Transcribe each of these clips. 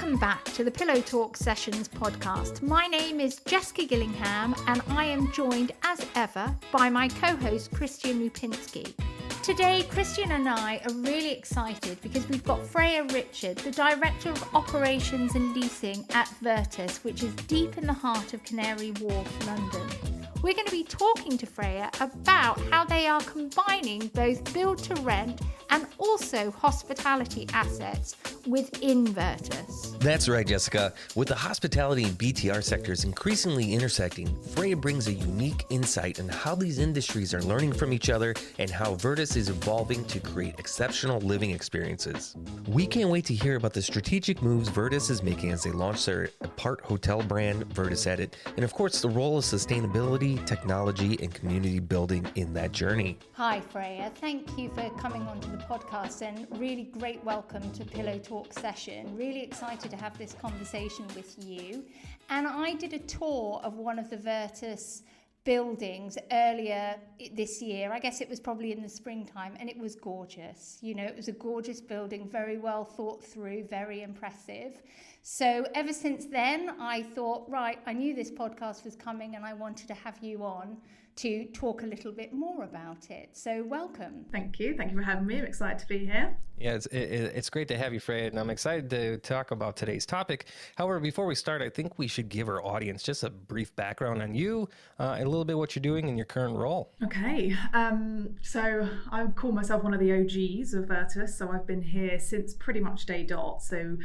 Welcome back to the Pillow Talk Sessions podcast. My name is Jessica Gillingham and I am joined as ever by my co-host Kristian Lupinski. Today, Kristian and I are really excited because we've got Freya Richard, the Director of Operations and Leasing at Vertus, which is deep in the heart of Canary Wharf, London. We're going to be talking to Freya about how they are combining both build to rent and also hospitality assets within Vertus. That's right, Jessica. With the hospitality and BTR sectors increasingly intersecting, Freya brings a unique insight on how these industries are learning from each other and how Vertus is evolving to create exceptional living experiences. We can't wait to hear about the strategic moves Vertus is making as they launch their aparthotel brand, Vertus Edit, and of course the role of sustainability, technology, and community building in that journey. Hi Freya, thank you for coming onto the podcast and really great welcome to Pillow Talk Session. Really excited to have this conversation with you. And I did a tour of one of the Vertus buildings earlier this year. I guess it was probably in the springtime, and it was gorgeous. You know, it was a gorgeous building, very well thought through, very impressive. So ever since then, I thought, right, I knew this podcast was coming and I wanted to have you on to talk a little bit more about it. So welcome. Thank you for having me. I'm excited to be here. Yeah, it's great to have you, Freya, and I'm excited to talk about today's topic. However, before we start, I think we should give our audience just a brief background on you and a little bit what you're doing in your current role. Okay, so I call myself one of the OGs of Vertus, so I've been here since pretty much day dot. So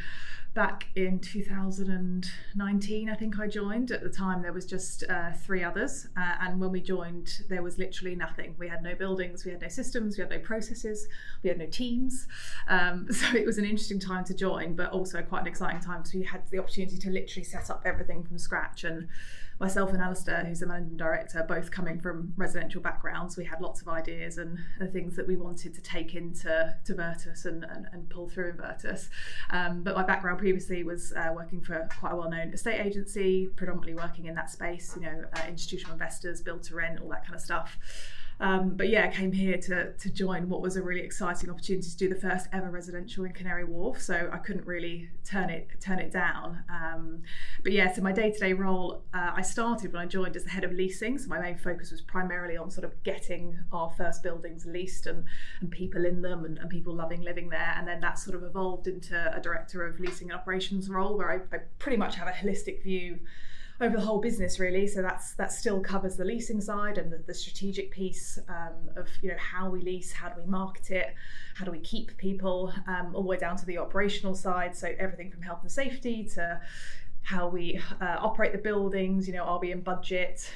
back in 2019, I think I joined. At the time, there was just 3 others, and when we joined, there was literally nothing. We had no buildings, we had no systems, we had no processes, we had no teams. So it was an interesting time to join, but also quite an exciting time because we had the opportunity to literally set up everything from scratch. And myself and Alistair, who's the managing director, both coming from residential backgrounds, we had lots of ideas and things that we wanted to take into Vertus and pull through in Vertus. But my background previously was working for quite a well-known estate agency, predominantly working in that space, you know, institutional investors, build to rent, all that kind of stuff. But yeah, I came here to join what was a really exciting opportunity to do the first ever residential in Canary Wharf. So I couldn't really turn it down. But yeah, so my day-to-day role, I started when I joined as the head of leasing. So my main focus was primarily on sort of getting our first buildings leased and people in them and people loving living there. And then that sort of evolved into a director of leasing and operations role where I pretty much have a holistic view over the whole business, really. So that still covers the leasing side and the strategic piece of, you know, how we lease, how do we market it, how do we keep people, all the way down to the operational side. So everything from health and safety to how we operate the buildings, you know, are we in budget,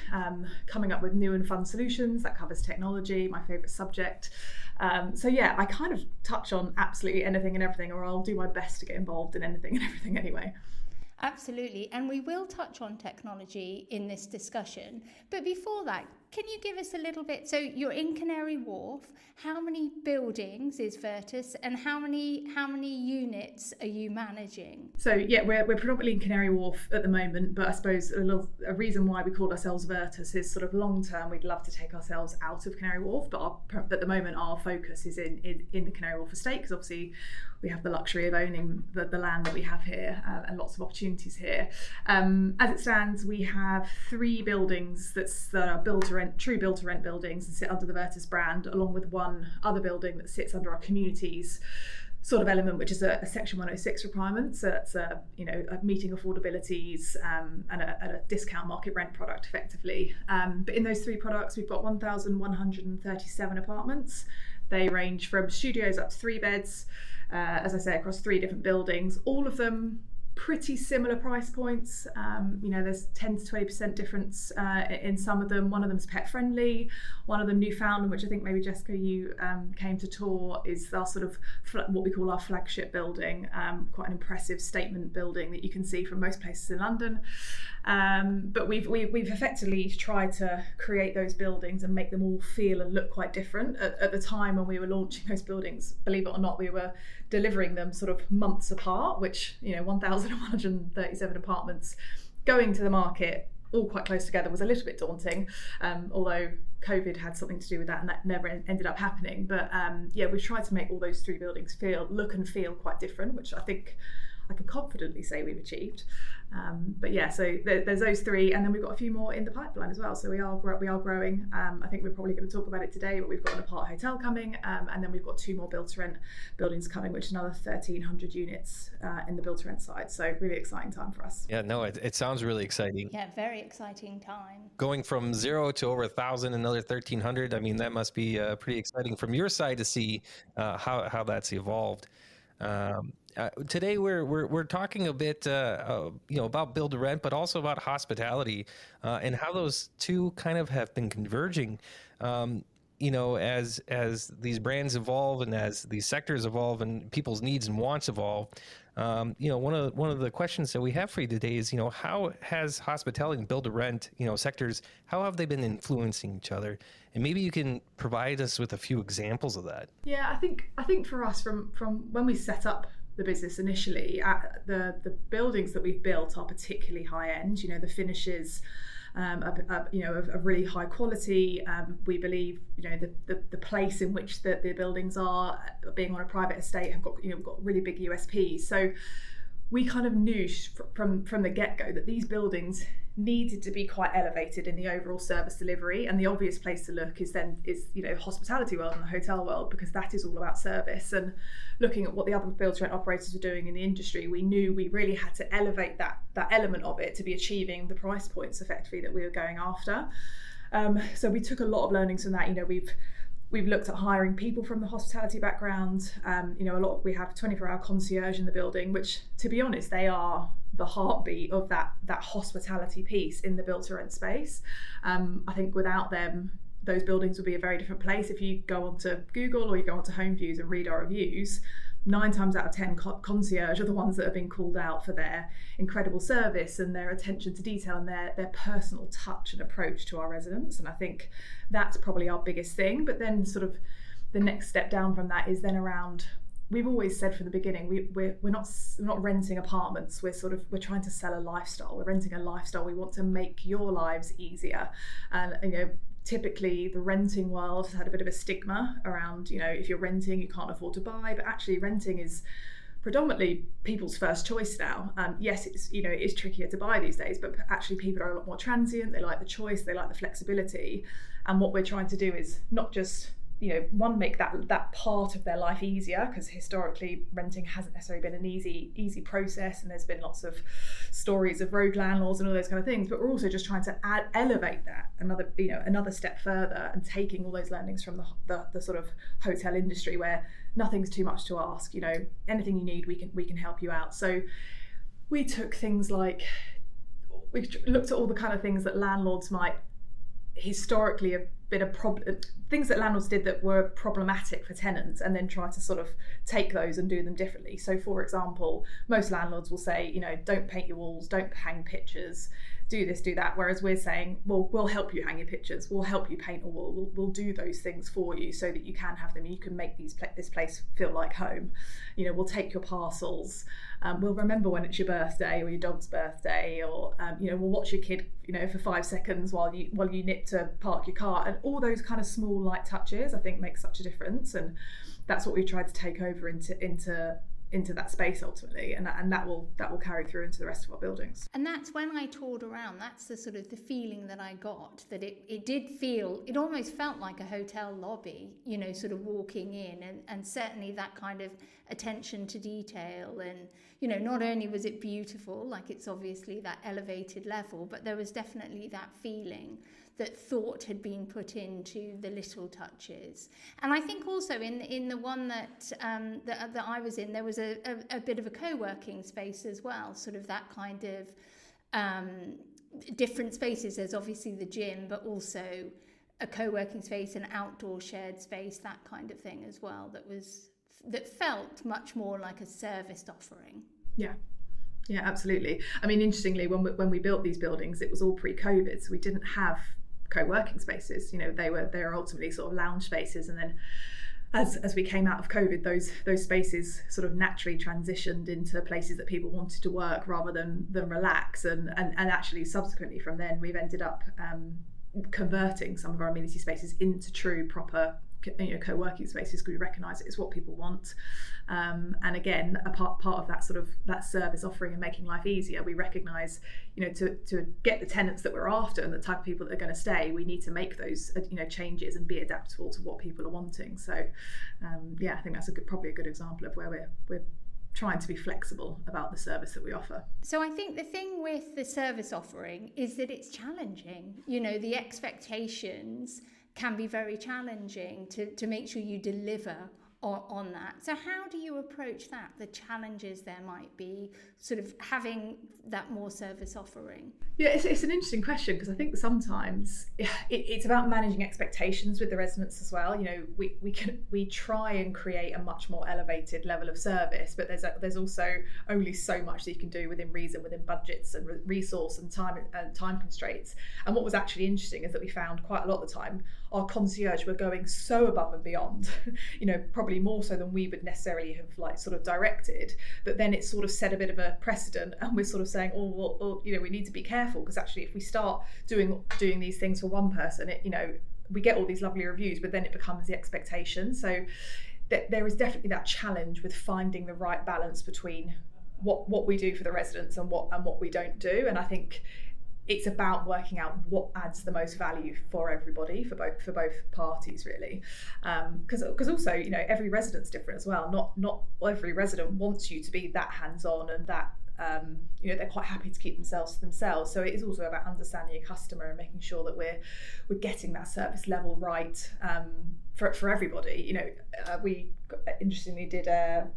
coming up with new and fun solutions. That covers technology, my favourite subject. So yeah, I kind of touch on absolutely anything and everything, or I'll do my best to get involved in anything and everything anyway. Absolutely, and we will touch on technology in this discussion. But before that, can you give us a little bit, so you're in Canary Wharf, how many buildings is Vertus and how many units are you managing? So yeah, we're predominantly in Canary Wharf at the moment, but I suppose a reason why we call ourselves Vertus is sort of long term, we'd love to take ourselves out of Canary Wharf, but at the moment our focus is in the Canary Wharf estate, because obviously we have the luxury of owning the land that we have here and lots of opportunities here. As it stands, we have 3 buildings that are true build to rent buildings and sit under the Vertus brand, along with one other building that sits under our communities sort of element, which is a Section 106 requirement. So it's meeting affordabilities and a discount market rent product effectively. But in those 3 products, we've got 1,137 apartments. They range from studios up to 3 beds, as I say, across 3 different buildings, all of them pretty similar price points. There's 10 to 20% difference in some of them. One of them is pet friendly. One of them Newfoundland, which I think maybe Jessica, you came to tour, is our sort of what we call our flagship building, quite an impressive statement building that you can see from most places in London. But we've effectively tried to create those buildings and make them all feel and look quite different. At the time when we were launching those buildings, believe it or not, we were delivering them sort of months apart, which, 1,137 apartments going to the market all quite close together was a little bit daunting, although COVID had something to do with that and that never ended up happening. But we've tried to make all those 3 buildings look and feel quite different, which I think I can confidently say we've achieved. But yeah, so there's those three, and then we've got a few more in the pipeline as well. So we are growing. I think we're probably going to talk about it today, but we've got an apart hotel coming, and then we've got 2 more build to rent buildings coming, which is another 1,300 units in the build to rent side. So really exciting time for us. Yeah, no, it sounds really exciting. Yeah, very exciting time. Going from 0 to over 1,000, another 1,300. I mean, that must be pretty exciting from your side to see how that's evolved. Today we're talking a bit about build to rent, but also about hospitality and how those two kind of have been converging. As these brands evolve and as these sectors evolve and people's needs and wants evolve. One of the questions that we have for you today is, how has hospitality and build to rent, sectors, how have they been influencing each other? And maybe you can provide us with a few examples of that. Yeah, I think for us, from when we set up the business initially, the buildings that we've built are particularly high end. The finishes of really high quality. We believe the place in which the buildings are, being on a private estate, have got got really big USPs. So we kind of knew from the get-go that these buildings needed to be quite elevated in the overall service delivery, and the obvious place to look is hospitality world and the hotel world, because that is all about service. And looking at what the other build to rent operators were doing in the industry, we knew we really had to elevate that element of it to be achieving the price points effectively that we were going after. So we took a lot of learnings from that. We've looked at hiring people from the hospitality background. We have 24-hour concierge in the building, which, to be honest, they are the heartbeat of that hospitality piece in the build to rent space. I think without them, those buildings would be a very different place. If you go onto Google or you go onto Home Views and read our reviews, 9 times out of 10 concierge are the ones that have been called out for their incredible service and their attention to detail and their personal touch and approach to our residents. And I think that's probably our biggest thing. But then sort of the next step down from that is then around, we've always said from the beginning, we're not renting apartments. We're trying to sell a lifestyle. We're renting a lifestyle. We want to make your lives easier. And typically the renting world has had a bit of a stigma around, if you're renting, you can't afford to buy, but actually renting is predominantly people's first choice now. Yes, it is trickier to buy these days, but actually people are a lot more transient. They like the choice, they like the flexibility. And what we're trying to do is not just make that part of their life easier, because historically renting hasn't necessarily been an easy process, and there's been lots of stories of rogue landlords and all those kind of things. But we're also just trying to elevate that another step further, and taking all those learnings from the sort of hotel industry, where nothing's too much to ask. Anything you need, we can help you out. So we took things like, we looked at all the kind of things that landlords might historically have been a problem, things that landlords did that were problematic for tenants, and then try to sort of take those and do them differently. So for example, most landlords will say, don't paint your walls, don't hang pictures, do this, do that. Whereas we're saying, well, we'll help you hang your pictures, we'll help you paint a wall, we'll do those things for you so that you can have them, you can make this place feel like home. We'll take your parcels, we'll remember when it's your birthday or your dog's birthday, or we'll watch your kid for 5 seconds while you nip to park your car. And all those kind of small light touches, I think, make such a difference. And that's what we've tried to take over into that space ultimately, and that will carry through into the rest of our buildings. And that's when I toured around, that's the sort of the feeling that I got, that it almost felt like a hotel lobby, sort of walking in, and certainly that kind of attention to detail. And not only was it beautiful, like it's obviously that elevated level, but there was definitely that feeling that thought had been put into the little touches. And I think also in the one that I was in, there was a bit of a co-working space as well, sort of that kind of different spaces. There's obviously the gym, but also a co-working space, an outdoor shared space, that kind of thing as well, that felt much more like a serviced offering. Yeah, absolutely. I mean, interestingly, when we built these buildings, it was all pre-COVID, so we didn't have co-working spaces. They were ultimately sort of lounge spaces, and then as we came out of COVID, those spaces sort of naturally transitioned into places that people wanted to work rather than relax. And actually subsequently from then, we've ended up converting some of our amenity spaces into true proper co-working spaces, because we recognise it's what people want. And again, a part of that sort of that service offering and making life easier, we recognise, to get the tenants that we're after and the type of people that are going to stay, we need to make those changes and be adaptable to what people are wanting. So I think that's probably a good example of where we're trying to be flexible about the service that we offer. So I think the thing with the service offering is that it's challenging. The expectations can be very challenging to make sure you deliver on that. So how do you approach that, the challenges there might be, sort of having that more service offering? Yeah, it's an interesting question, because I think sometimes it's about managing expectations with the residents as well. We try and create a much more elevated level of service, but there's also only so much that you can do within reason, within budgets and resource and time constraints. And what was actually interesting is that we found quite a lot of the time our concierge were going so above and beyond, probably more so than we would necessarily have sort of directed. But then it sort of set a bit of a precedent, and we're sort of saying, we need to be careful, because actually if we start doing these things for one person, we get all these lovely reviews, but then it becomes the expectation. So there is definitely that challenge with finding the right balance between what we do for the residents and what we don't do. And I think it's about working out what adds the most value for everybody, for both parties, really. Because also, every resident's different as well. Not every resident wants you to be that hands-on and that they're quite happy to keep themselves to themselves. So it is also about understanding your customer and making sure that we're getting that service level right for everybody. We interestingly did a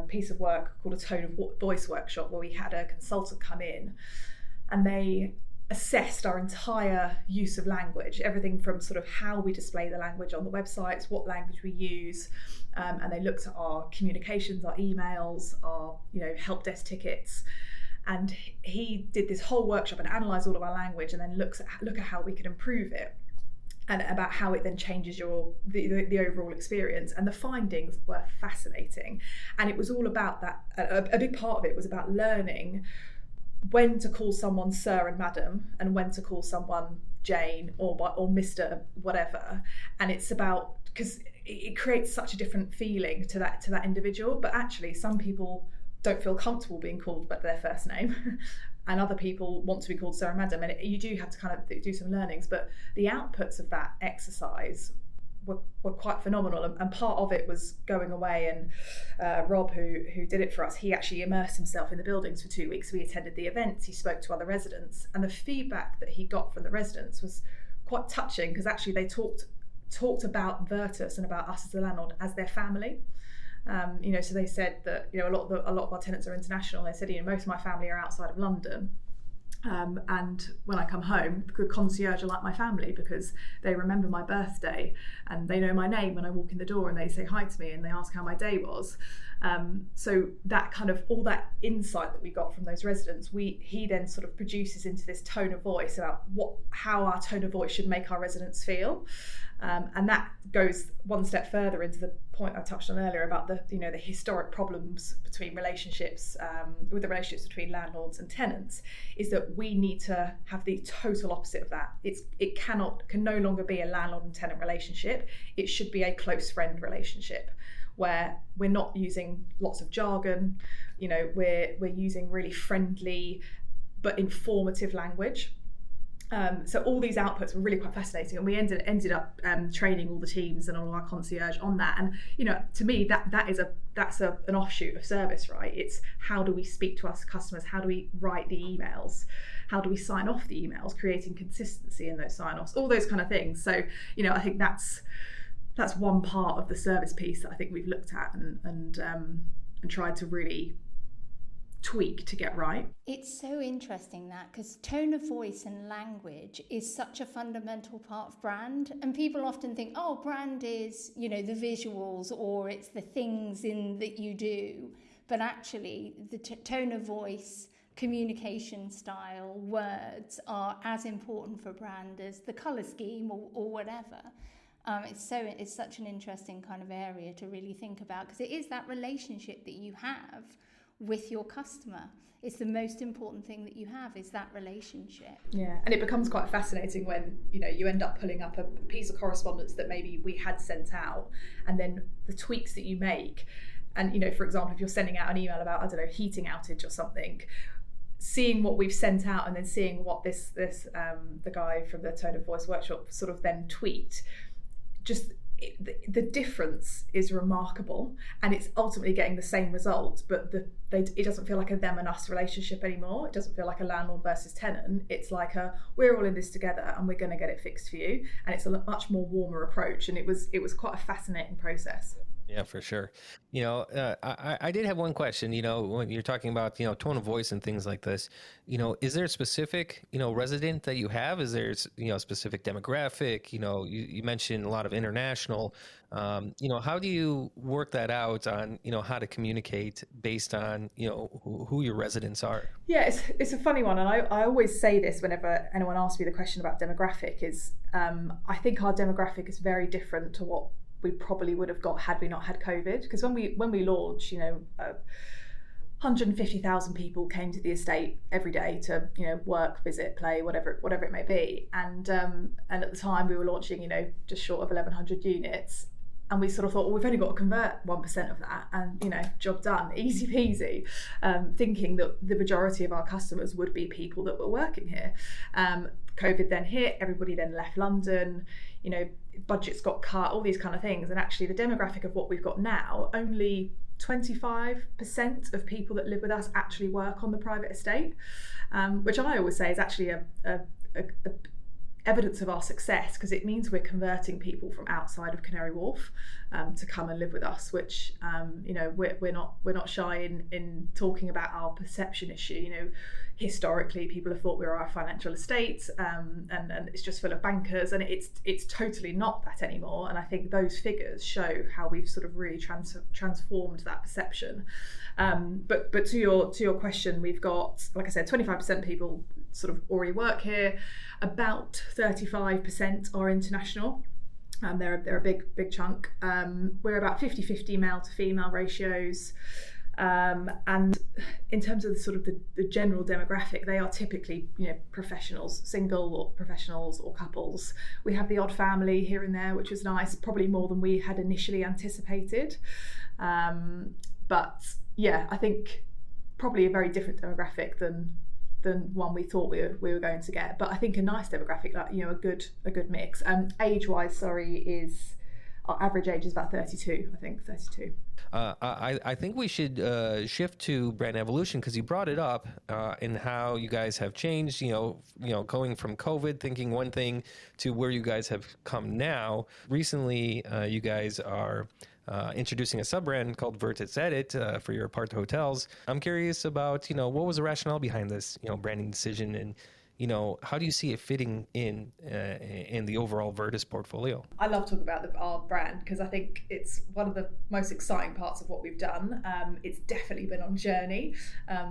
piece of work called a tone of voice workshop, where we had a consultant come in, and they assessed our entire use of language, everything from sort of how we display the language on the websites, what language we use, and they looked at our communications, our emails, our help desk tickets. And he did this whole workshop and analysed all of our language, and then look at how we could improve it, and about how it then changes the overall experience. And the findings were fascinating, and it was all about that. A big part of it was about learning when to call someone sir and madam, and when to call someone Jane or Mr. whatever. And it's about, because it creates such a different feeling to that individual. But actually, some people don't feel comfortable being called by their first name, and other people want to be called sir and madam. And you do have to kind of do some learnings, but the outputs of that exercise were quite phenomenal. And part of it was going away, and Rob, who did it for us, he actually immersed himself in the buildings for 2 weeks. We attended the events, he spoke to other residents, and the feedback that he got from the residents was quite touching, because actually they talked about Vertus and about us as a landlord as their family. So they said that a lot of our tenants are international. They said, most of my family are outside of London. And when I come home, the concierge are like my family, because they remember my birthday and they know my name when I walk in the door, and they say hi to me and they ask how my day was. So that kind of, all that insight that we got from those residents, he then sort of produces into this tone of voice about how our tone of voice should make our residents feel. And that goes one step further into the point I touched on earlier about the historic problems between relationships, with the relationships between landlords and tenants, is that we need to have the total opposite of that. It can no longer be a landlord and tenant relationship. It should be a close friend relationship, where we're not using lots of jargon. We're using really friendly but informative language. So all these outputs were really quite fascinating, and we ended up training all the teams and all our concierge on that. And to me, that's an offshoot of service, right? It's how do we speak to our customers? How do we write the emails? How do we sign off the emails? Creating consistency in those sign-offs, all those kind of things. So I think that's one part of the service piece that I think we've looked at and tried to really tweak to get right. It's so interesting that, because tone of voice and language is such a fundamental part of brand, and people often think, brand is the visuals, or it's the things that you do, but actually the tone of voice, communication style, words are as important for brand as the colour scheme or whatever. It's such an interesting kind of area to really think about, because it is that relationship that you have with your customer. It's the most important thing that you have, is that relationship. Yeah, and it becomes quite fascinating when, you know, you end up pulling up a piece of correspondence that maybe we had sent out, and then the tweaks that you make. And, you know, for example, if you're sending out an email about, I don't know, heating outage or something, seeing what we've sent out and then seeing what this the guy from the Tone of Voice workshop sort of then tweet, just the difference is remarkable, and it's ultimately getting the same result, but it doesn't feel like a them and us relationship anymore. It doesn't feel like a landlord versus tenant. It's like we're all in this together and we're going to get it fixed for you, and it's a much more warmer approach, and it was quite a fascinating process. Yeah, for sure. You know, I did have one question. You know, when you're talking about, you know, tone of voice and things like this, you know, is there a specific, you know, resident that you have? Is there, you know, a specific demographic? You know, you mentioned a lot of international. You know, how do you work that out on, you know, how to communicate based on, you know, who your residents are? Yeah, it's a funny one. And I always say this whenever anyone asks me the question about demographic is, I think our demographic is very different to what we probably would have got had we not had COVID. Because when we launched, you know, 150,000 people came to the estate every day to, you know, work, visit, play, whatever it may be. And at the time we were launching, you know, just short of 1,100 units. And we sort of thought, well, we've only got to convert 1% of that, and, you know, job done, easy peasy, thinking that the majority of our customers would be people that were working here. COVID then hit, everybody then left London, you know, budgets got cut, all these kind of things. And actually the demographic of what we've got now, only 25% of people that live with us actually work on the private estate, which I always say is actually a evidence of our success, because it means we're converting people from outside of Canary Wharf to come and live with us, which you know, we're not shy in talking about our perception issue. You know, historically people have thought we were a financial estate, and it's just full of bankers, and it's totally not that anymore. And I think those figures show how we've sort of really transformed that perception. But to your question, we've got, like I said, 25% people sort of already work here. About 35% are international. They're a big chunk. We're about 50-50 male to female ratios. And in terms of the sort of the general demographic, they are typically, you know, professionals, single or professionals or couples. We have the odd family here and there, which was nice, probably more than we had initially anticipated. But yeah, I think probably a very different demographic than one we thought we were going to get. But I think a nice demographic, like, you know, a good mix. Age-wise, is our average age is about 32, I think, 32. I think we should shift to brand evolution, because you brought it up in how you guys have changed, you know, going from COVID thinking one thing to where you guys have come now. Recently, you guys are introducing a sub-brand called Vertus for your aparthotels. I'm curious about, you know, what was the rationale behind this, you know, branding decision, and, you know, how do you see it fitting in the overall Vertus portfolio? I love talking about our brand, because I think it's one of the most exciting parts of what we've done. It's definitely been on a journey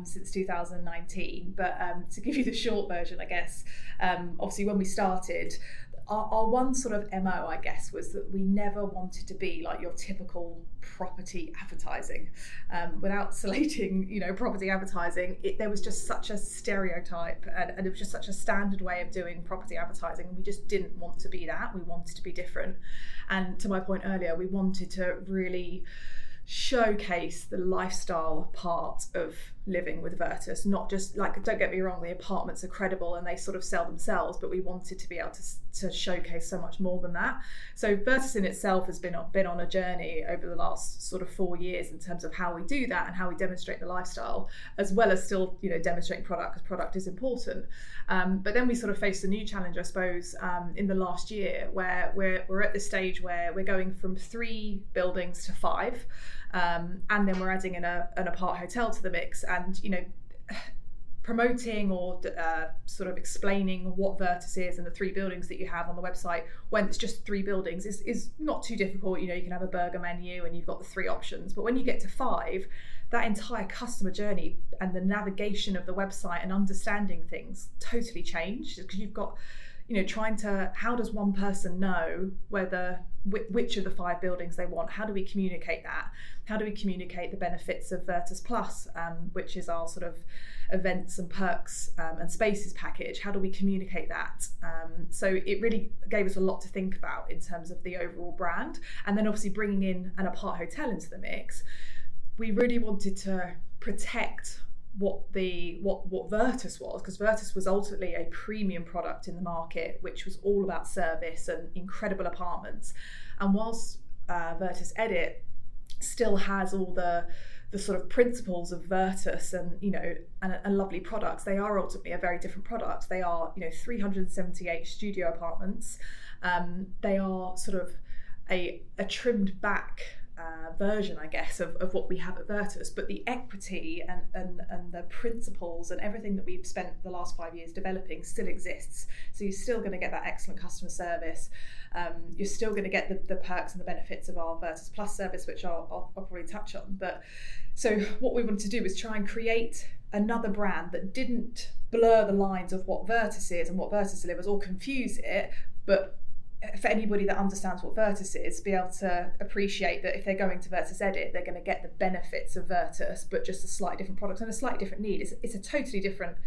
since 2019. But to give you the short version, I guess, obviously when we started, our one sort of MO, I guess, was that we never wanted to be like your typical property advertising. Without slating, you know, property advertising, there was just such a stereotype, and it was just such a standard way of doing property advertising, and we just didn't want to be that. We wanted to be different. And to my point earlier, we wanted to really showcase the lifestyle part of living with Vertus, not just, like, don't get me wrong, the apartments are credible and they sort of sell themselves, but we wanted to be able to showcase so much more than that. So Vertus in itself has been on a journey over the last sort of 4 years in terms of how we do that and how we demonstrate the lifestyle, as well as still, you know, demonstrating product, because product is important. But then we sort of faced a new challenge, I suppose, in the last year, where we're at the stage where we're going from 3 buildings to 5. And then we're adding in an aparthotel to the mix, and, you know, promoting or sort of explaining what Vertus is and the 3 buildings that you have on the website when it's just 3 buildings is not too difficult. You know, you can have a burger menu and you've got the 3 options. But when you get to 5, that entire customer journey and the navigation of the website and understanding things totally changed, because you've got, how does one person know which of the 5 buildings they want? How do we communicate that? How do we communicate the benefits of Vertus Plus, which is our sort of events and perks and spaces package? How do we communicate that? So it really gave us a lot to think about in terms of the overall brand. And then obviously bringing in an aparthotel into the mix, we really wanted to protect what Vertus was, because Vertus was ultimately a premium product in the market, which was all about service and incredible apartments. And whilst Vertus Edit still has all the sort of principles of Vertus and lovely products, they are ultimately a very different product. They are 378 studio apartments. They are sort of a trimmed back version, I guess, of what we have at Vertus, but the equity and the principles and everything that we've spent the last 5 years developing still exists. So you're still going to get that excellent customer service. You're still going to get the perks and the benefits of our Vertus Plus service, which I'll probably touch on. But so what we wanted to do was try and create another brand that didn't blur the lines of what Vertus is and what Vertus delivers or confuse it, but for anybody that understands what Vertus is, be able to appreciate that if they're going to Vertus Edit, they're going to get the benefits of Vertus, but just a slightly different product and a slightly different need. It's a totally different,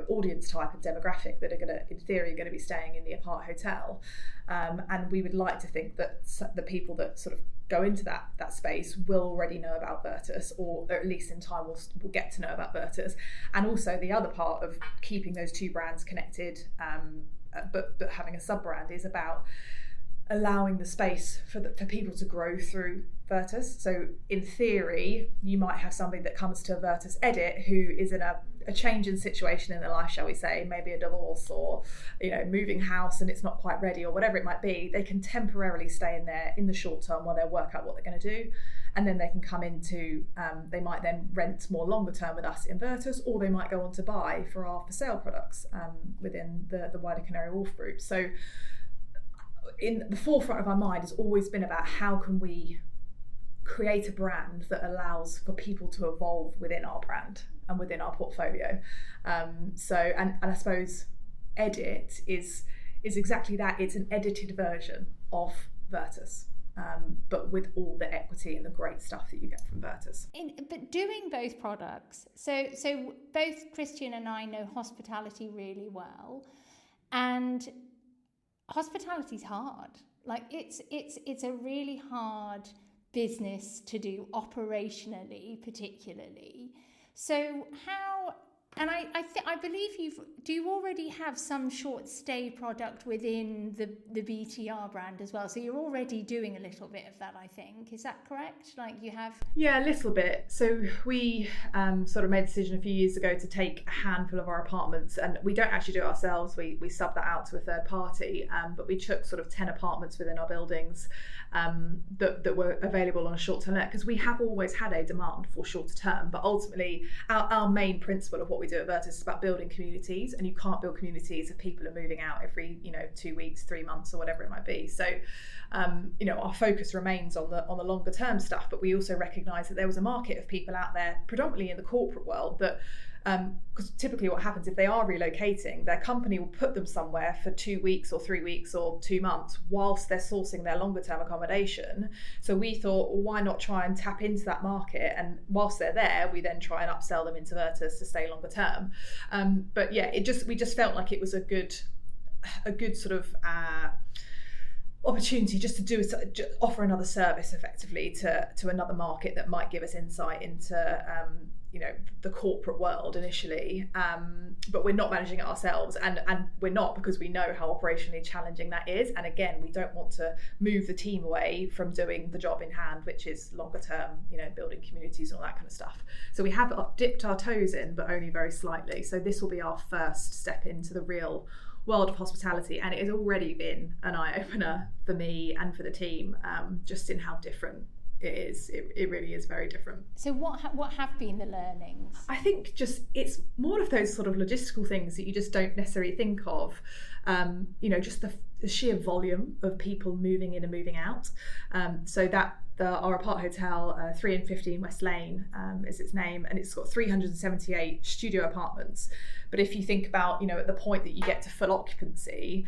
audience type and demographic that are going to, in theory, going to be staying in the aparthotel. And we would like to think that the people that sort of go into that space will already know about Vertus, or at least in time will get to know about Vertus. And also the other part of keeping those 2 brands connected, but having a sub-brand, is about allowing the space for people to grow through Vertus. So in theory, you might have somebody that comes to Vertus Edit who is in a change in situation in their life, shall we say, maybe a divorce or moving house and it's not quite ready or whatever it might be. They can temporarily stay in there in the short term while they work out what they're going to do, and then they can come into they might then rent more longer term with us in Vertus, or they might go on to buy for our for sale products within the wider Canary Wharf group. So in the forefront of our mind has always been about how can we create a brand that allows for people to evolve within our brand and within our portfolio. So I suppose Edit is exactly that. It's an edited version of Vertus, but with all the equity and the great stuff that you get from Vertus. But doing both products, so both Kristian and I know hospitality really well, and hospitality's hard. Like it's a really hard business to do operationally, particularly. So how, and I believe do you already have some short stay product within the BTR brand as well? So you're already doing a little bit of that, I think. Is that correct? Like you have? Yeah, a little bit. So we sort of made a decision a few years ago to take a handful of our apartments, and we don't actually do it ourselves. We sub that out to a third party, but we took sort of 10 apartments within our buildings that were available on a short-term let, because we have always had a demand for shorter term, but ultimately our main principle of what we do at Vertus is about building communities, and you can't build communities if people are moving out every 2 weeks, 3 months, or whatever it might be. So our focus remains on the longer term stuff, but we also recognise that there was a market of people out there, predominantly in the corporate world, that because typically what happens if they are relocating, their company will put them somewhere for 2 weeks or 3 weeks or 2 months whilst they're sourcing their longer term accommodation. So we thought, well, why not try and tap into that market, and whilst they're there we then try and upsell them into Vertus to stay longer term. But yeah, we just felt like it was a good sort of opportunity just to offer another service effectively to another market that might give us insight into the corporate world initially, but we're not managing it ourselves, and we're not, because we know how operationally challenging that is, and again we don't want to move the team away from doing the job in hand, which is longer term, building communities and all that kind of stuff. So we have dipped our toes in, but only very slightly. So this will be our first step into the real world of hospitality, and it has already been an eye-opener for me and for the team, just in how different it is. It really is very different. So what have been the learnings? I think just it's more of those sort of logistical things that you just don't necessarily think of. Just the sheer volume of people moving in and moving out. So that our apart hotel, 3 and 15 West Lane is its name, and it's got 378 studio apartments. But if you think about, at the point that you get to full occupancy,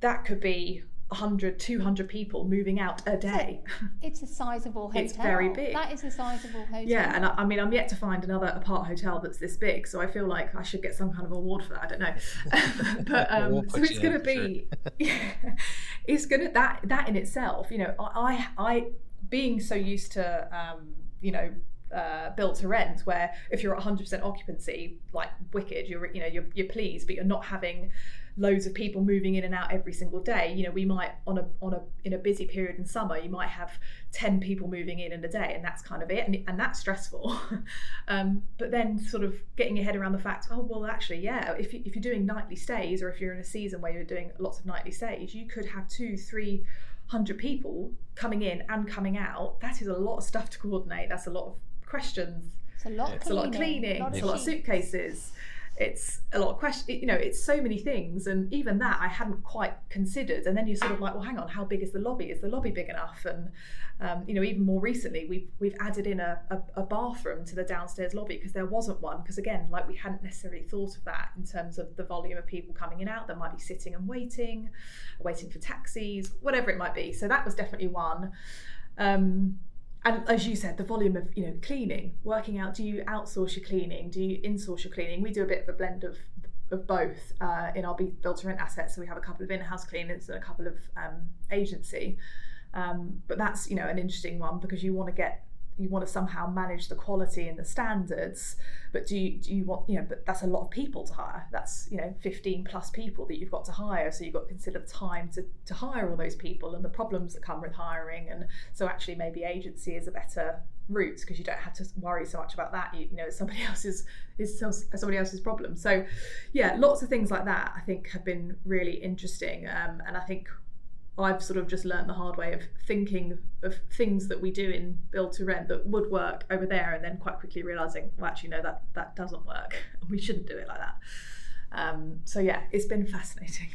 that could be 100, 200 people moving out a day. It's a sizable hotel. It's very big. That is a sizable hotel. Yeah, and I'm yet to find another apart hotel that's this big, so I feel like I should get some kind of award for that. I don't know. But we'll so it's going to be, it's going to, that in itself, I being so used to, built to rent, where if you're at 100% occupancy, like wicked, you're pleased, but you're not having loads of people moving in and out every single day. We might in a busy period in summer, you might have 10 people moving in a day, and that's kind of it, and that's stressful. But then sort of getting your head around the fact, oh well, actually, yeah, if you're doing nightly stays, or if you're in a season where you're doing lots of nightly stays, you could have 200-300 people coming in and coming out. That is a lot of stuff to coordinate. That's a lot of questions. It's a lot of cleaning. It's a lot of suitcases. It's a lot of questions. It's so many things, and even that I hadn't quite considered. And then you're sort of like, well, hang on, how big is the lobby? Is the lobby big enough? And even more recently, we've added in a bathroom to the downstairs lobby, because there wasn't one. Because again, like, we hadn't necessarily thought of that in terms of the volume of people coming in and out that might be sitting and waiting for taxis, whatever it might be. So that was definitely one. And as you said, the volume of cleaning, working out, do you outsource your cleaning, do you insource your cleaning? We do a bit of a blend of both in our build to rent assets. So we have a couple of in-house cleaners and a couple of agency. But that's an interesting one, because you want to somehow manage the quality and the standards, but do you want, but that's a lot of people to hire. That's 15 plus people that you've got to hire, so you've got to consider the time to hire all those people and the problems that come with hiring. And so actually maybe agency is a better route, because you don't have to worry so much about that. It's somebody else's problem. So yeah, lots of things like that I think have been really interesting, and I think I've sort of just learned the hard way of thinking of things that we do in build to rent that would work over there, and then quite quickly realizing, well, actually, no, that doesn't work. We shouldn't do it like that. So yeah, it's been fascinating.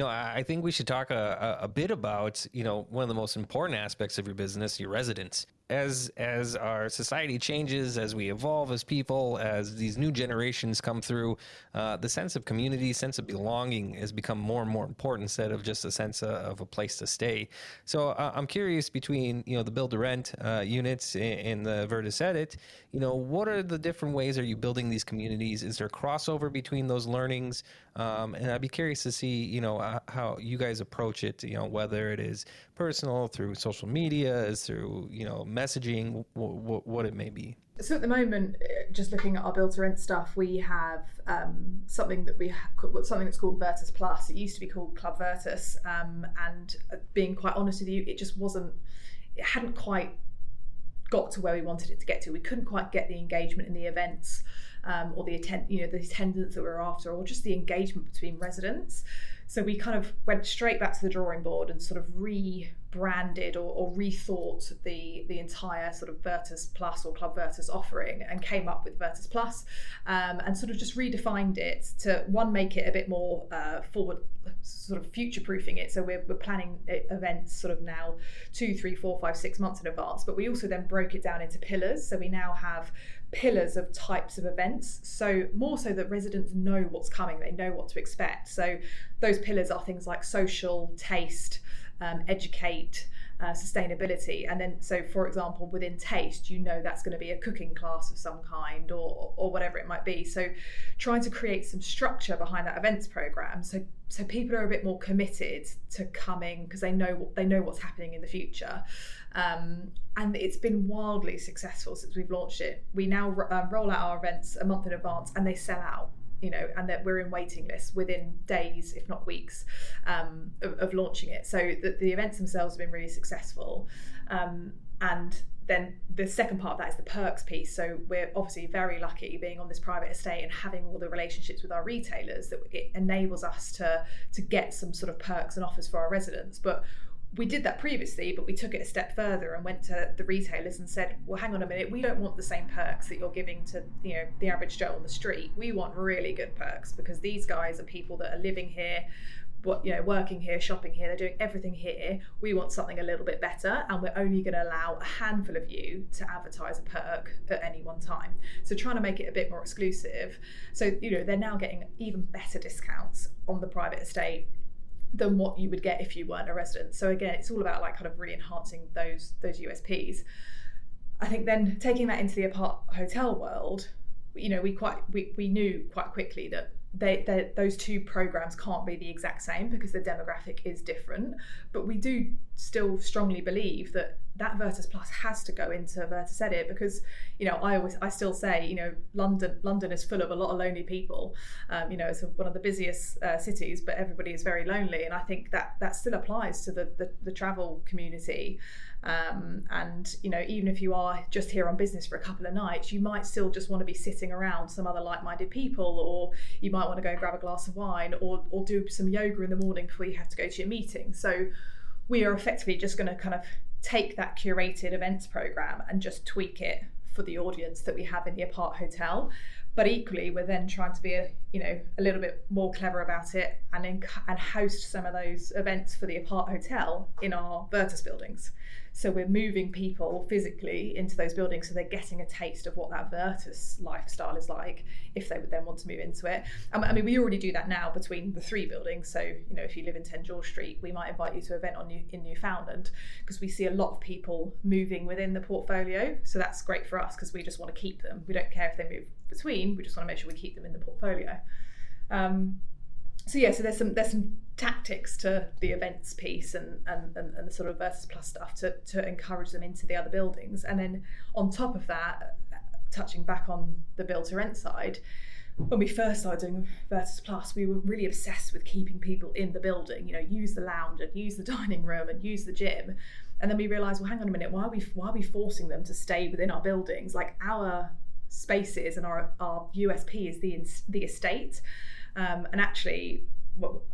I think we should talk a bit about, one of the most important aspects of your business, your residents. As our society changes, as we evolve as people, as these new generations come through, the sense of community, sense of belonging has become more and more important, instead of just a sense of a place to stay. So I'm curious, between the build to rent units and the Vertus Edit, what are the different ways are you building these communities? Is there crossover between those learnings? And I'd be curious to see how you guys approach it, whether it is personal, through social media, is through messaging, what it may be. So at the moment, just looking at our build to rent stuff, we have something that's called Vertus Plus. It used to be called Club Vertus, and being quite honest with you, it hadn't quite got to where we wanted it to get to. We couldn't quite get the engagement in the events, or the attendance that we were after, or just the engagement between residents. So we kind of went straight back to the drawing board and sort of rebranded or rethought the entire sort of Vertus Plus or Club Vertus offering, and came up with Vertus Plus, and sort of just redefined it to, one, make it a bit more forward, sort of future-proofing it. So we're planning events sort of now 2, 3, 4, 5, 6 months in advance, but we also then broke it down into pillars. So we now have pillars of types of events, so more so that residents know what's coming, they know what to expect. So those pillars are things like social, taste, educate, sustainability. And then, so for example, within taste, that's going to be a cooking class of some kind, or whatever it might be. So trying to create some structure behind that events program, so people are a bit more committed to coming, because they know what's happening in the future. And it's been wildly successful since we've launched it. We now roll out our events a month in advance, and they sell out, and that we're in waiting lists within days, if not weeks, of launching it. So the events themselves have been really successful. And then the second part of that is the perks piece. So we're obviously very lucky being on this private estate and having all the relationships with our retailers, that it enables us to get some sort of perks and offers for our residents. But we did that previously, but we took it a step further and went to the retailers and said, well, hang on a minute, we don't want the same perks that you're giving to the average Joe on the street. We want really good perks, because these guys are people that are living here, working here, shopping here, they're doing everything here. We want something a little bit better, and we're only going to allow a handful of you to advertise a perk at any one time. So trying to make it a bit more exclusive. So, they're now getting even better discounts on the private estate than what you would get if you weren't a resident. So again, it's all about kind of really enhancing those USPs. I think then taking that into the apart hotel world, we knew quite quickly that those two programs can't be the exact same because the demographic is different. But we do still strongly believe that Vertus Plus has to go into Vertus Edit, because I still say London is full of a lot of lonely people. It's one of the busiest cities, but everybody is very lonely, and I think that still applies to the travel community. And even if you are just here on business for a couple of nights, you might still just want to be sitting around some other like-minded people, or you might want to go and grab a glass of wine, or do some yoga in the morning before you have to go to your meeting. So we are effectively just going to kind of take that curated events program and just tweak it for the audience that we have in the apart hotel. But equally, we're then trying to be a little bit more clever about it and host some of those events for the apart hotel in our Vertus buildings. So we're moving people physically into those buildings, so they're getting a taste of what that Vertus lifestyle is like if they would then want to move into it. I mean, we already do that now between the 3 buildings. So, if you live in 10 George Street, we might invite you to an event in Newfoundland, because we see a lot of people moving within the portfolio. So that's great for us, because we just want to keep them. We don't care if they move between, we just want to make sure we keep them in the portfolio. So there's some tactics to the events piece and the sort of Vertus Plus stuff to encourage them into the other buildings. And then on top of that, touching back on the build to rent side, when we first started doing Vertus Plus, we were really obsessed with keeping people in the building, use the lounge and use the dining room and use the gym. And then we realised, well, hang on a minute, why are we forcing them to stay within our buildings? Like, our spaces and our USP is the estate. And actually,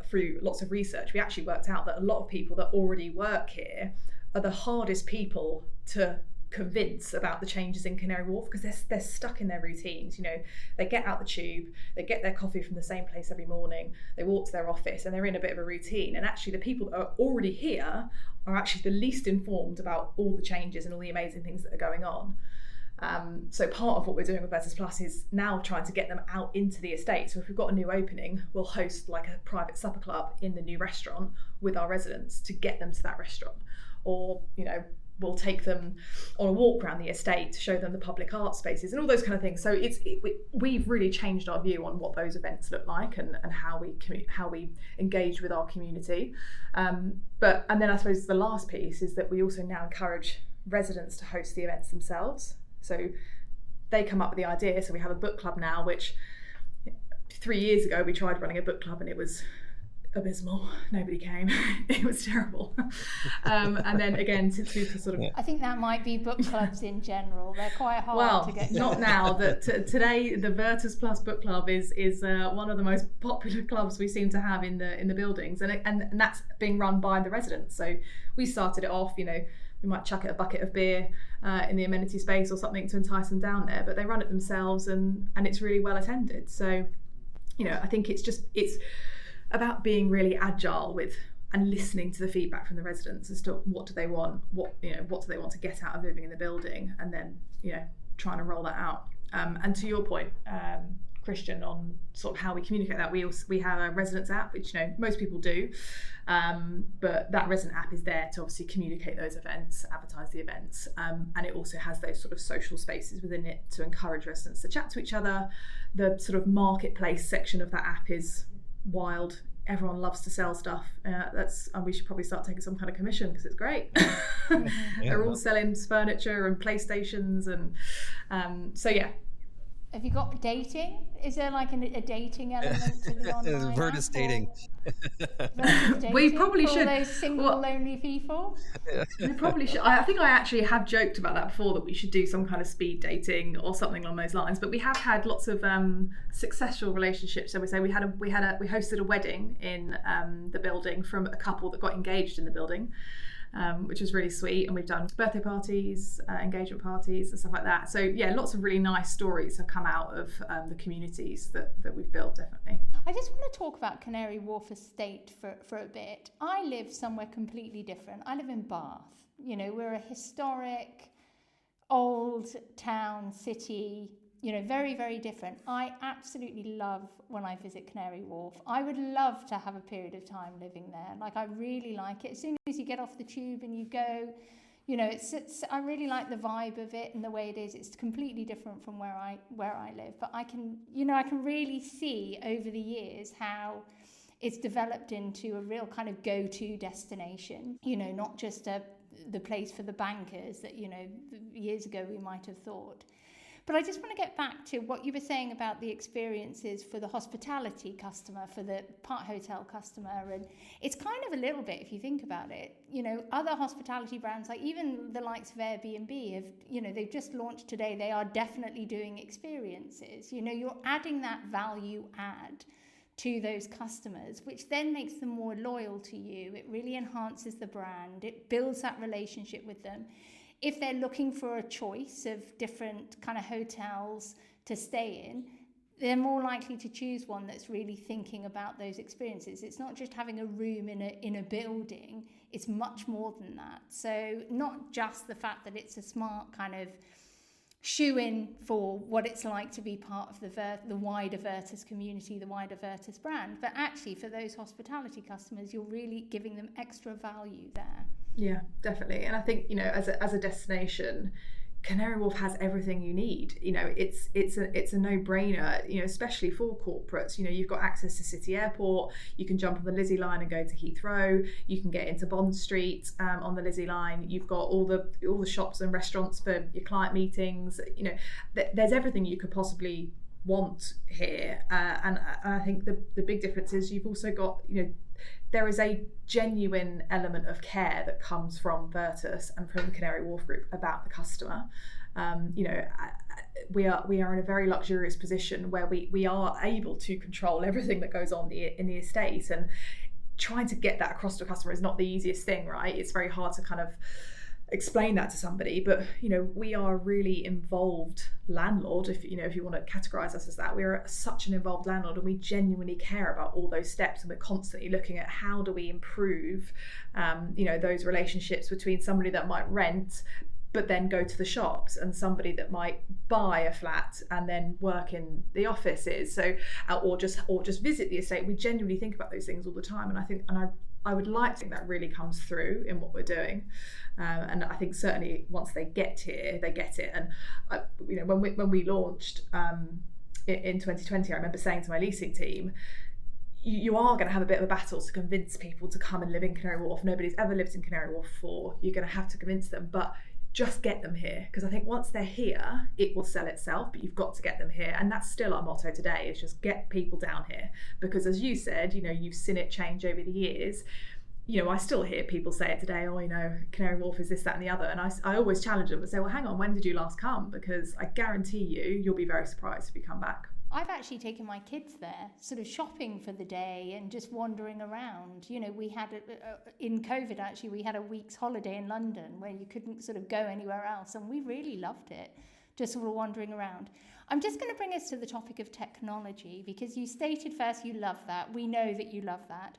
through lots of research, we actually worked out that a lot of people that already work here are the hardest people to convince about the changes in Canary Wharf, because they're stuck in their routines. They get out the tube, they get their coffee from the same place every morning, they walk to their office, and they're in a bit of a routine. And actually, the people that are already here are actually the least informed about all the changes and all the amazing things that are going on. So part of what we're doing with Vertus Plus is now trying to get them out into the estate. So if we've got a new opening, we'll host like a private supper club in the new restaurant with our residents to get them to that restaurant. Or, we'll take them on a walk around the estate to show them the public art spaces and all those kind of things. So we've really changed our view on what those events look like and how we engage with our community. And then I suppose the last piece is that we also now encourage residents to host the events themselves. So they come up with the idea. So we have a book club now, which 3 years ago we tried running a book club and it was abysmal. Nobody came. It was terrible. And then again, to sort of... I think that might be book clubs in general. They're quite hard to get. Not now. That today the Vertus Plus book club is one of the most popular clubs we seem to have in the buildings, and that's being run by the residents. So we started it off, we might chuck it a bucket of beer in the amenity space or something to entice them down there, but they run it themselves and it's really well attended. So, I think it's about being really agile with and listening to the feedback from the residents as to what do they want, what do they want to get out of living in the building, and then, trying to roll that out. And to your point, Kristian, on sort of how we communicate that, we have a residents app, which most people do, but that resident app is there to obviously communicate those events, advertise the events, and it also has those sort of social spaces within it to encourage residents to chat to each other. The sort of marketplace section of that app is wild. Everyone loves to sell stuff. And we should probably start taking some kind of commission because it's great. They're all selling furniture and PlayStations and so yeah. Have you got dating? Is there like a dating element to the online Vertus dating. We probably should. For those single, lonely people. We probably should. I think I actually have joked about that before, that we should do some kind of speed dating or something along those lines. But we have had lots of successful relationships. So we hosted a wedding in the building from a couple that got engaged in the building. which was really sweet. And we've done birthday parties, engagement parties and stuff like that. So yeah, lots of really nice stories have come out of the communities that we've built, definitely. I just want to talk about Canary Wharf Estate for a bit. I live somewhere completely different. I live in Bath. You know, we're a historic, old town, city, you know, very, very different. I absolutely love when I visit Canary Wharf. I would love to have a period of time living there. Like, I really like it. As soon as you get off the tube and you go, you know, I really like the vibe of it and the way it is. It's completely different from where I live. But I can really see over the years how it's developed into a real kind of go-to destination, you know, not just the place for the bankers that, you know, years ago we might have thought. But I just want to get back to what you were saying about the experiences for the hospitality customer, for the aparthotel customer. And it's kind of a little bit, if you think about it, you know, other hospitality brands, like even the likes of Airbnb, have, you know, they've just launched today. They are definitely doing experiences. You know, you're adding that value add to those customers, which then makes them more loyal to you. It really enhances the brand. It builds that relationship with them. If they're looking for a choice of different kind of hotels to stay in, they're more likely to choose one that's really thinking about those experiences. It's not just having a room in a building, it's much more than that. So not just the fact that it's a smart kind of shoe-in for what it's like to be part of the wider Vertus community, the wider Vertus brand, but actually for those hospitality customers, you're really giving them extra value there. Yeah, definitely. And I think, you know, as a destination, Canary Wharf has everything you need. You know, it's a no-brainer, you know, especially for corporates. You know, you've got access to City Airport, you can jump on the Lizzie line and go to Heathrow, you can get into Bond Street on the Lizzie line, you've got all the shops and restaurants for your client meetings. You know, there's everything you could possibly want here. And I think the big difference is you've also got, you know, there is a genuine element of care that comes from Vertus and from the Canary Wharf Group about the customer. You know, we are in a very luxurious position where we are able to control everything that goes on in the estate, and trying to get that across to a customer is not the easiest thing, right? It's very hard to kind of explain that to somebody, but you know, we are a really involved landlord. If you want to categorize us as that, we're such an involved landlord, and we genuinely care about all those steps, and we're constantly looking at how do we improve you know, those relationships between somebody that might rent but then go to the shops, and somebody that might buy a flat and then work in the offices, so or just visit the estate. We genuinely think about those things all the time, and I would like to think that really comes through in what we're doing, and I think certainly once they get here, they get it. And you know, when we launched in 2020, I remember saying to my leasing team, you are going to have a bit of a battle to convince people to come and live in Canary Wharf. Nobody's ever lived in Canary Wharf before. You're going to have to convince them, but just get them here, because I think once they're here, it will sell itself, but you've got to get them here. And that's still our motto today, is just get people down here, because as you said, you know, you've seen it change over the years. You know, I still hear people say it today, oh, you know, Canary Wharf is this, that and the other, and I always challenge them and say, well, hang on, when did you last come? Because I guarantee you'll be very surprised if you come back. I've actually taken my kids there, sort of shopping for the day and just wandering around. You know, we had, in COVID actually, we had a week's holiday in London where you couldn't sort of go anywhere else, and we really loved it, just sort of wandering around. I'm just going to bring us to the topic of technology, because you stated first you love that. We know that you love that.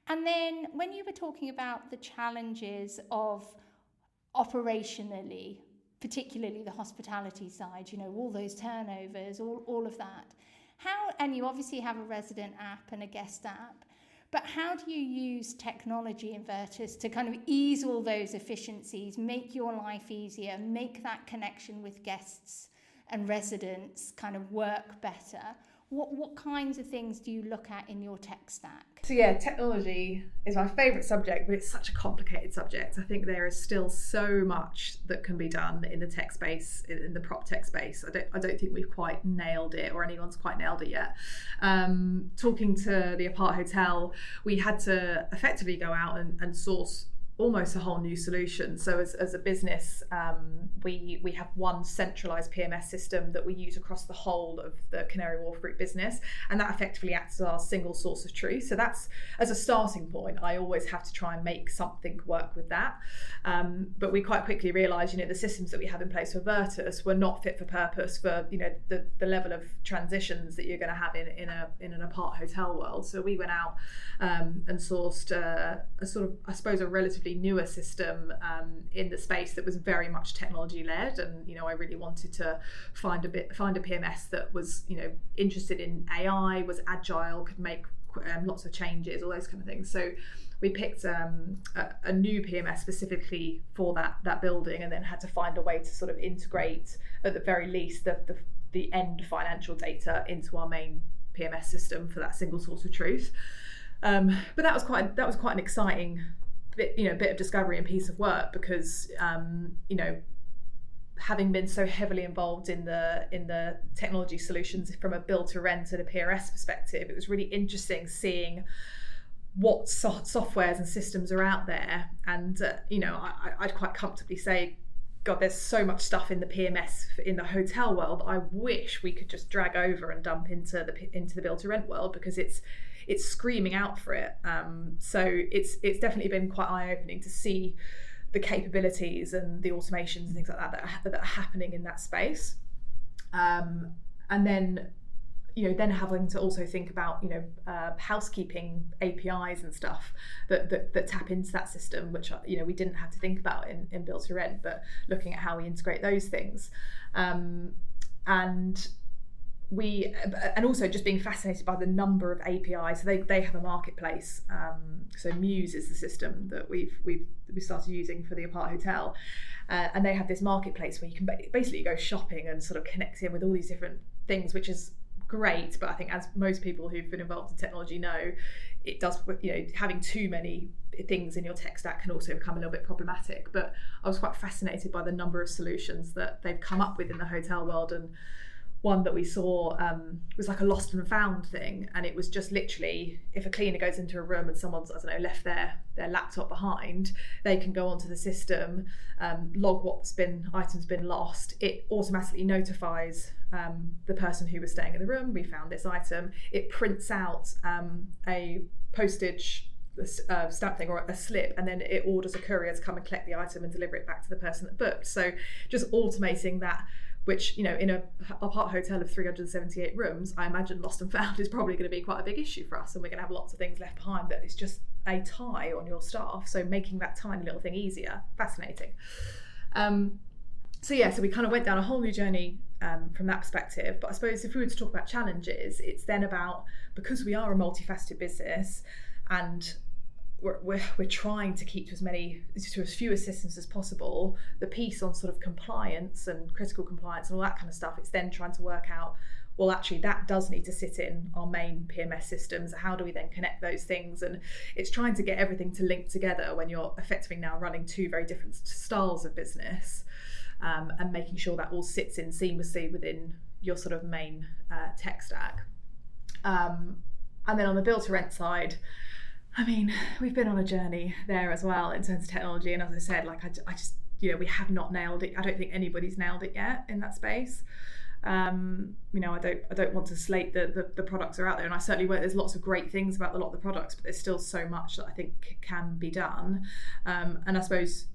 And then when you were talking about the challenges of operationally, particularly the hospitality side, you know, all those turnovers, all of that. And you obviously have a resident app and a guest app, but how do you use technology in Vertus to kind of ease all those efficiencies, make your life easier, make that connection with guests and residents kind of work better? What kinds of things do you look at in your tech stack? So yeah, technology is my favourite subject, but it's such a complicated subject. I think there is still so much that can be done in the tech space, in the prop tech space. I don't think we've quite nailed it, or anyone's quite nailed it yet. Talking to the aparthotel, we had to effectively go out and source almost a whole new solution. So as a business, we have one centralized PMS system that we use across the whole of the Canary Wharf Group business, and that effectively acts as our single source of truth. So that's, as a starting point, I always have to try and make something work with that. But we quite quickly realised, the systems that we have in place for Vertus were not fit for purpose for, the level of transitions that you're going to have in an apart hotel world. So we went out and sourced a sort of, I suppose, a relatively newer system in the space that was very much technology led, and I really wanted to find a PMS that was interested in AI, was agile, could make lots of changes, all those kind of things. So we picked a new PMS specifically for that building, and then had to find a way to sort of integrate, at the very least, the end financial data into our main PMS system for that single source of truth. But that was quite an exciting bit of discovery and piece of work, because having been so heavily involved in the technology solutions from a build to rent and a PRS perspective, it was really interesting seeing what softwares and systems are out there. And I'd quite comfortably say, God, there's so much stuff in the PMS in the hotel world I wish we could just drag over and dump into the build to rent world, because it's screaming out for it. So it's definitely been quite eye-opening to see the capabilities and the automations and things like that are happening in that space. And then having to also think about housekeeping APIs and stuff that tap into that system, which we didn't have to think about in build to rent, but looking at how we integrate those things. And also just being fascinated by the number of APIs. So they have a marketplace. So Muse is the system that we started using for the apart hotel, and they have this marketplace where you can basically go shopping and sort of connect in with all these different things, which is great. But I think, as most people who've been involved in technology know, it does, having too many things in your tech stack can also become a little bit problematic. But I was quite fascinated by the number of solutions that they've come up with in the hotel world. And one that we saw was like a lost and found thing, and it was just literally, if a cleaner goes into a room and someone's, left their laptop behind, they can go onto the system, log what items been lost. It automatically notifies the person who was staying in the room, we found this item. It prints out a postage stamp thing or a slip, and then it orders a courier to come and collect the item and deliver it back to the person that booked. So just automating that, which, in a apart hotel of 378 rooms, I imagine lost and found is probably going to be quite a big issue for us, and we're going to have lots of things left behind that it's just a tie on your staff. So making that tiny little thing easier, fascinating. So we kind of went down a whole new journey from that perspective. But I suppose if we were to talk about challenges, it's then about, because we are a multifaceted business, and we're trying to keep to as few systems as possible, the piece on sort of compliance and critical compliance and all that kind of stuff, it's then trying to work out, well, actually that does need to sit in our main PMS systems. How do we then connect those things? And it's trying to get everything to link together when you're effectively now running two very different styles of business, and making sure that all sits in seamlessly within your sort of main tech stack. And then on the build to rent side, we've been on a journey there as well in terms of technology. And as I said, I just, we have not nailed it. I don't think anybody's nailed it yet in that space. I don't want to slate the products that are out there, and I certainly won't. There's lots of great things about a lot of the products, but there's still so much that I think can be done. And I suppose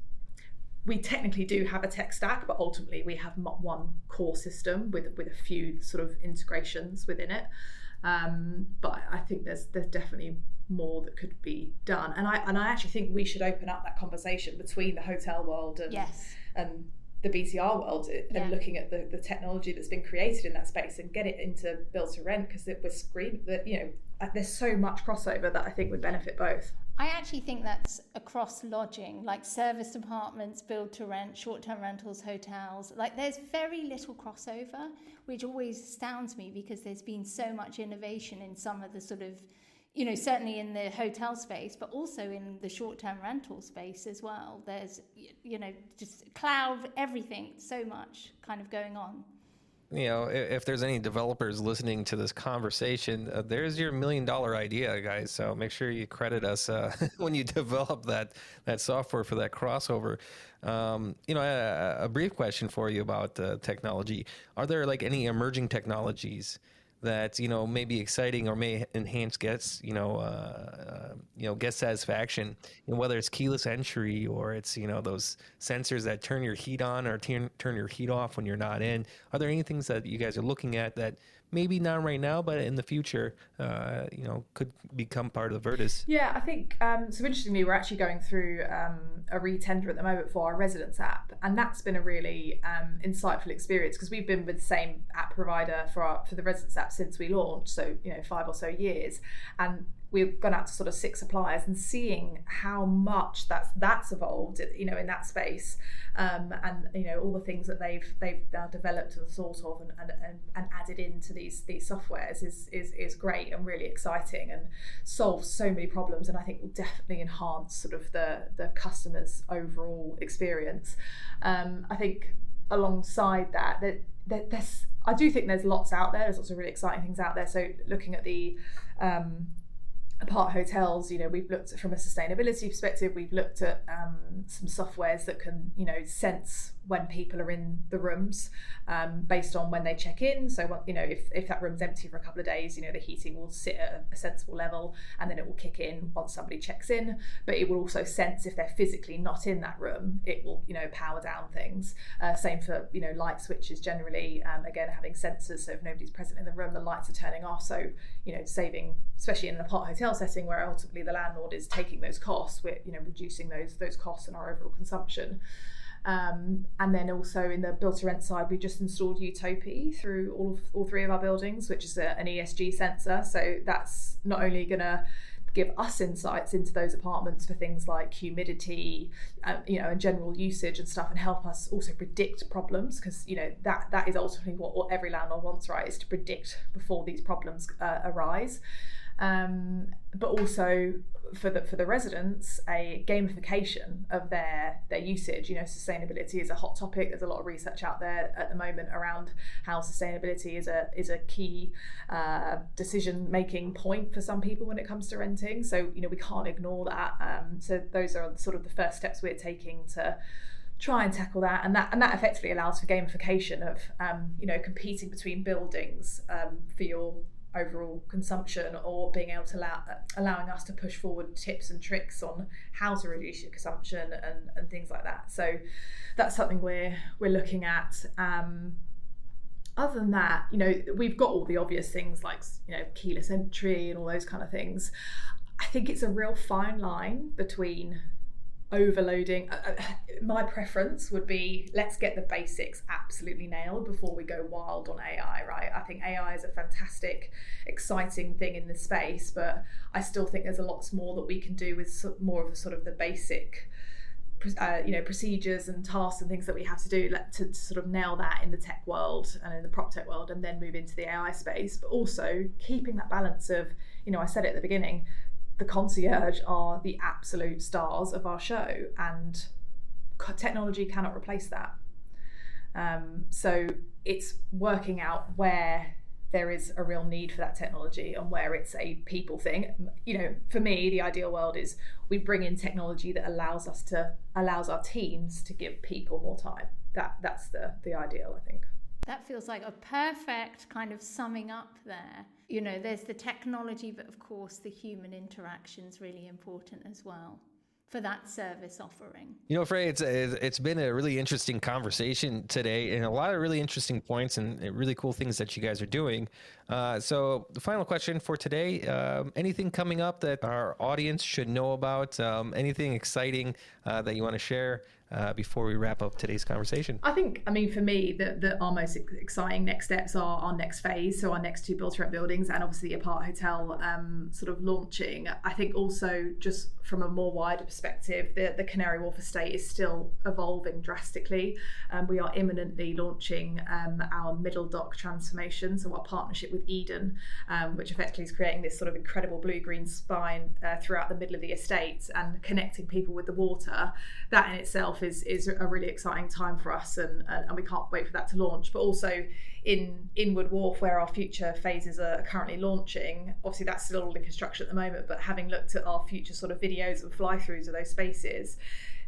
we technically do have a tech stack, but ultimately we have one core system with a few sort of integrations within it. But I think there's definitely more that could be done, and I actually think we should open up that conversation between the hotel world and the BTR world, and looking at the technology that's been created in that space and get it into build to rent, because it was screaming that there's so much crossover that I think would benefit both. I actually think that's across lodging, like service apartments, build to rent, short-term rentals, hotels. Like, there's very little crossover, which always astounds me, because there's been so much innovation in some of the sort of, certainly in the hotel space, but also in the short-term rental space as well. There's, just cloud, everything, so much kind of going on. if there's any developers listening to this conversation, there's your $1 million idea, guys. So make sure you credit us when you develop that software for that crossover. A brief question for you about technology. Are there like any emerging technologies that may be exciting or may enhance guest satisfaction, and whether it's keyless entry or it's those sensors that turn your heat on or turn your heat off when you're not in? Are there any things that you guys are looking at that maybe not right now, but in the future, could become part of the Vertus? Yeah, I think, so interestingly, we're actually going through a re-tender at the moment for our residence app. And that's been a really insightful experience, because we've been with the same app provider for the residence app since we launched, so 5 or so years. And we've gone out to sort of 6 suppliers and seeing how much that's evolved, in that space, and all the things that they've now developed and thought of and added into these softwares is great and really exciting, and solves so many problems, and I think will definitely enhance sort of the customer's overall experience. I think alongside that I do think there's lots out there. There's lots of really exciting things out there. So looking at the aparthotels, we've looked at, from a sustainability perspective, we've looked at some softwares that can, sense when people are in the rooms based on when they check in. So, if that room's empty for a couple of days, the heating will sit at a sensible level, and then it will kick in once somebody checks in. But it will also sense if they're physically not in that room, it will, power down things. Same for, light switches generally, again, having sensors. So if nobody's present in the room, the lights are turning off. So, saving, especially in an apart hotel setting where ultimately the landlord is taking those costs, we're, reducing those costs and our overall consumption. And then also in the build to rent side, we just installed Utopia through all 3 of our buildings, which is an ESG sensor. So that's not only going to give us insights into those apartments for things like humidity, and general usage and stuff, and help us also predict problems, because that is ultimately what every landlord wants, right? Is to predict before these problems arise. But also for the residents, a gamification of their usage. Sustainability is a hot topic. There's a lot of research out there at the moment around how sustainability is a key decision making point for some people when it comes to renting. So we can't ignore that. So those are sort of the first steps we're taking to try and tackle that, and that effectively allows for gamification of competing between buildings for your overall consumption, or being able to allowing us to push forward tips and tricks on how to reduce your consumption and things like that. So that's something we're looking at. Other than that, we've got all the obvious things like keyless entry and all those kind of things. I think it's a real fine line between overloading. My preference would be, let's get the basics absolutely nailed before we go wild on AI, right? I think AI is a fantastic, exciting thing in this space, but I still think there's a lots more that we can do with more of the sort of the basic procedures and tasks and things that we have to do to sort of nail that in the tech world and in the prop tech world, and then move into the AI space. But also keeping that balance of, I said it at the beginning, the concierge are the absolute stars of our show, and technology cannot replace that. So it's working out where there is a real need for that technology and where it's a people thing. For me, the ideal world is we bring in technology that allows our teams to give people more time. That's the ideal, I think. That feels like a perfect kind of summing up there. There's the technology, but of course the human interaction is really important as well for that service offering. Freya, it's been a really interesting conversation today, and a lot of really interesting points and really cool things that you guys are doing. So the final question for today, anything coming up that our audience should know about, anything exciting that you want to share before we wrap up today's conversation? I think, for me, our most exciting next steps are our next phase, so our next 2 build-to-rent buildings, and obviously the apart hotel sort of launching. I think also, just from a more wider perspective, the Canary Wharf estate is still evolving drastically. We are imminently launching our middle dock transformation, so our partnership with Eden, which effectively is creating this sort of incredible blue-green spine throughout the middle of the estate and connecting people with the water. That in itself off is a really exciting time for us, and we can't wait for that to launch. But also in Wood Wharf, where our future phases are currently launching, obviously that's still all in construction at the moment, but having looked at our future sort of videos and fly-throughs of those spaces,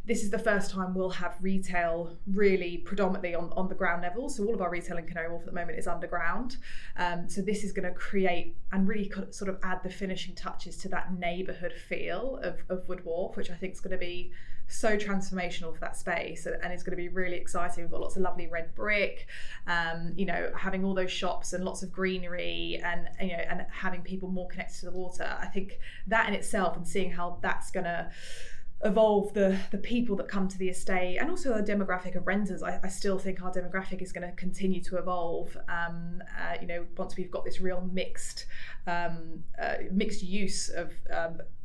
this is the first time we'll have retail really predominantly on the ground level. So all of our retail in Canary Wharf at the moment is underground. So this is going to create and really sort of add the finishing touches to that neighbourhood feel of Wood Wharf, which I think is going to be so transformational for that space, and it's going to be really exciting. We've got lots of lovely red brick, having all those shops and lots of greenery, and and having people more connected to the water. I think that in itself, and seeing how that's going to evolve the people that come to the estate, and also the demographic of renters. I still think our demographic is going to continue to evolve. Once we've got this real mixed use of,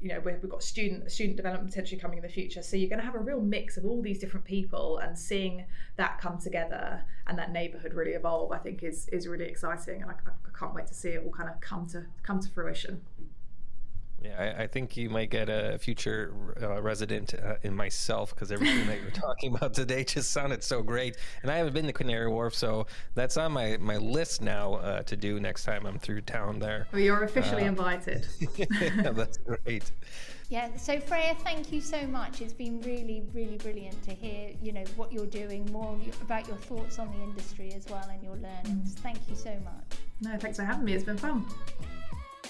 we've got student development potentially coming in the future. So you're going to have a real mix of all these different people, and seeing that come together and that neighbourhood really evolve, I think is really exciting, and I can't wait to see it all kind of come to fruition. Yeah, I think you might get a future resident in myself, because everything that you're talking about today just sounded so great. And I haven't been to Canary Wharf, so that's on my list now to do next time I'm through town there. Well, you're officially invited. Yeah, that's great. Yeah, so Freya, thank you so much. It's been really, really brilliant to hear, what you're doing, more about your thoughts on the industry as well, and your learnings. Thank you so much. No, thanks for having me. It's been fun.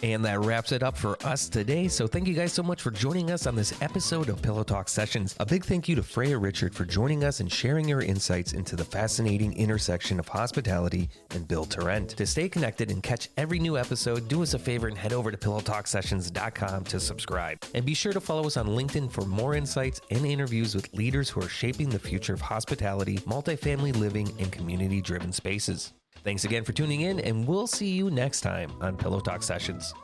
And that wraps it up for us today. So thank you guys so much for joining us on this episode of Pillow Talk Sessions. A big thank you to Freya Richard for joining us and sharing your insights into the fascinating intersection of hospitality and build to rent. To stay connected and catch every new episode, do us a favor and head over to pillowtalksessions.com to subscribe. And be sure to follow us on LinkedIn for more insights and interviews with leaders who are shaping the future of hospitality, multifamily living, and community-driven spaces. Thanks again for tuning in, and we'll see you next time on Pillow Talk Sessions.